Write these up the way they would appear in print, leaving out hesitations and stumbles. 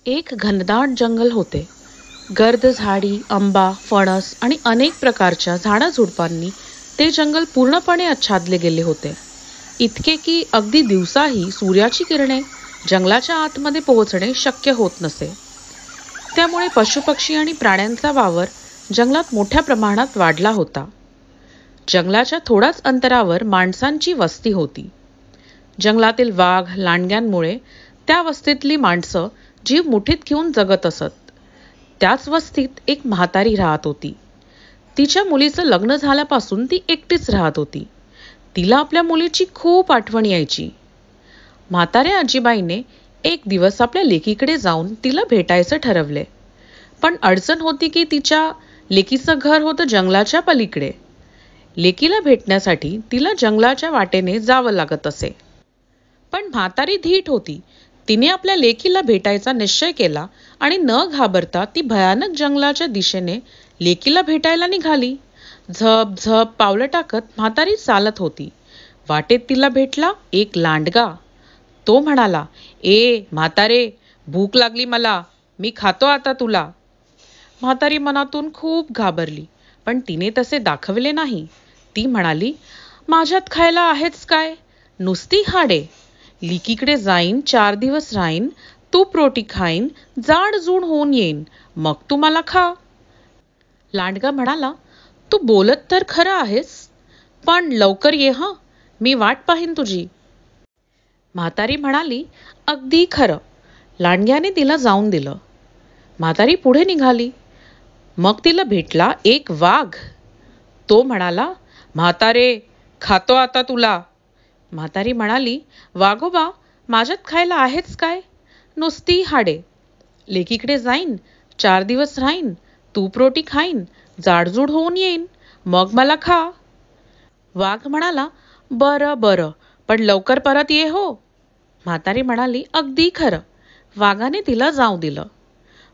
एक घनदाट जंगल होते. गर्द झाडी, आंबा, फणस आणि अनेक प्रकारच्या झाडाझुडपांनी ते जंगल पूर्णपणे आच्छादले गेले होते. इतके की अगदी दिवसाही सूर्याची किरणे जंगलाच्या आतमध्ये पोहोचणे शक्य होत नसे. त्यामुळे पशुपक्षी आणि प्राण्यांचा वावर जंगलात मोठ्या प्रमाणात वाढला होता. जंगलाच्या थोड्याच अंतरावर माणसांची वस्ती होती. जंगलातील वाघ, लांडग्यांमुळे त्या वस्तीतली माणसं जीव मुठीत घेऊन जगत असत. त्याच वस्तीत एक म्हातारी राहत होती. तिच्या मुलीचं लग्न झाल्यापासून ती एकटीच राहत होती. तिला आपल्या मुलीची खूप आठवण यायची. म्हाताऱ्या आजीबाईने एक दिवस आपल्या लेकीकडे जाऊन तिला भेटायचं ठरवले. पण अडचण होती की तिच्या लेकीचं घर होतं जंगलाच्या पलीकडे. लेकीला भेटण्यासाठी तिला जंगलाच्या वाटेने जावं लागत असे. पण म्हातारी धीट होती. तिने आपल्या लेकीला भेटायचा निश्चय केला आणि न घाबरता ती भयानक जंगलाच्या दिशेने लेकीला भेटायला निघाली. झप झप पावलं टाकत म्हातारी चालत होती. वाटेत तिला भेटला एक लांडगा. तो म्हणाला, "ए म्हातारे, भूक लागली मला, मी खातो आता तुला." म्हातारी मनातून खूप घाबरली, पण तिने तसे दाखवले नाही. ती म्हणाली, "माझ्यात खायला आहेच काय, नुसती हाडे. लिकीकडे जाईन, 4 दिवस राहीन, तूप रोटी खाईन, जाडजूड होऊन येईन, मग तू मला खा." लांडगा म्हणाला, "तू बोलत तर खरं आहेस, पण लवकर ये हं, मी वाट पाहीन तुझी." म्हातारी म्हणाली, "अगदी खरं." लांडग्याने तिला जाऊन दिलं. म्हातारी पुढे निघाली. मग तिला भेटला एक वाघ. तो म्हणाला, "म्हातारे, खातो आता तुला." म्हातारी म्हणाली, "वाघोबा, माझ्यात खायला आहेच काय, नुसती हाडे. लेकीकडे जाईन, 4 दिवस राहीन, तूप रोटी खाईन, जाडजूड होऊन येईन, मग मला खा." वाघ म्हणाला, "बरं बरं, पण लवकर परत ये हो." म्हातारी म्हणाली, "अगदी खरं." वाघाने तिला जाऊ दिलं.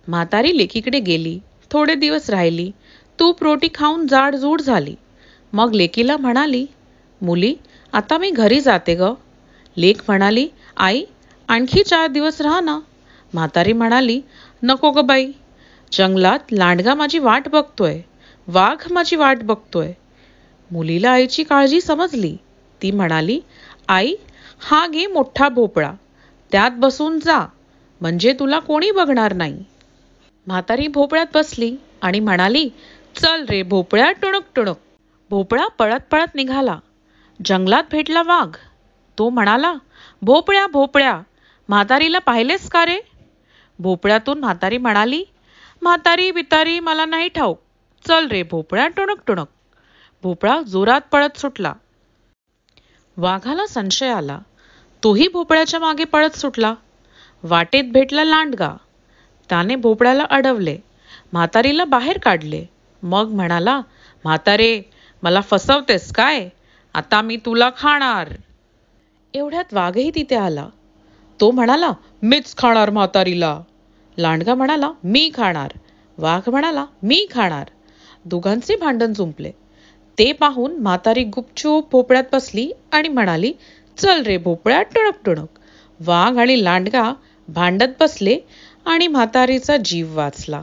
म्हातारी लेकीकडे गेली. थोडे दिवस राहिली. तूप रोटी खाऊन जाडजूड झाली. मग लेकीला म्हणाली, "मुली, आता मी घरी जाते ग." लेक म्हणाली, "आई, आणखी 4 दिवस राहा ना." म्हातारी म्हणाली, "नको ग बाई, जंगलात लांडगा माझी वाट बघतोय, वाघ माझी वाट बघतोय." मुलीला आईची काळजी समजली. ती म्हणाली, "आई, हा घे मोठा भोपळा, त्यात बसून जा, म्हणजे तुला कोणी बघणार नाही." म्हातारी भोपळ्यात बसली आणि म्हणाली, "चल रे भोपळ्या, टुणुक टुणुक." भोपळा पळत पळत निघाला. जंगलात भेटला वाघ. तो म्हणाला, "भोपळ्या भोपळ्या, म्हातारीला पाहिलेस का रे?" भोपळ्यातून म्हातारी म्हणाली, "म्हातारी बितारी मला नाही ठाऊक, चल रे भोपळ्या, टुणुक टुणुक." भोपळा जोरात पळत सुटला. वाघाला संशय आला. तोही भोपळ्याच्या मागे पळत सुटला. वाटेत भेटला लांडगा. त्याने भोपळ्याला अडवले, म्हातारीला बाहेर काढले. मग म्हणाला, "म्हातारे, मला फसवतेस काय? आता मी तुला खाणार." एवढ्यात वाघही तिथे आला. तो म्हणाला, "मीच खाणार म्हातारीला." लांडगा म्हणाला, "मी खाणार." वाघ म्हणाला, "मी खाणार." दोघांचे भांडण जुंपले. ते पाहून म्हातारी गुपचूप भोपळ्यात बसली आणि म्हणाली, "चल रे भोपळ्या, टुणुक टुणुक." वाघ आणि लांडगा भांडत बसले आणि म्हातारीचा जीव वाचला.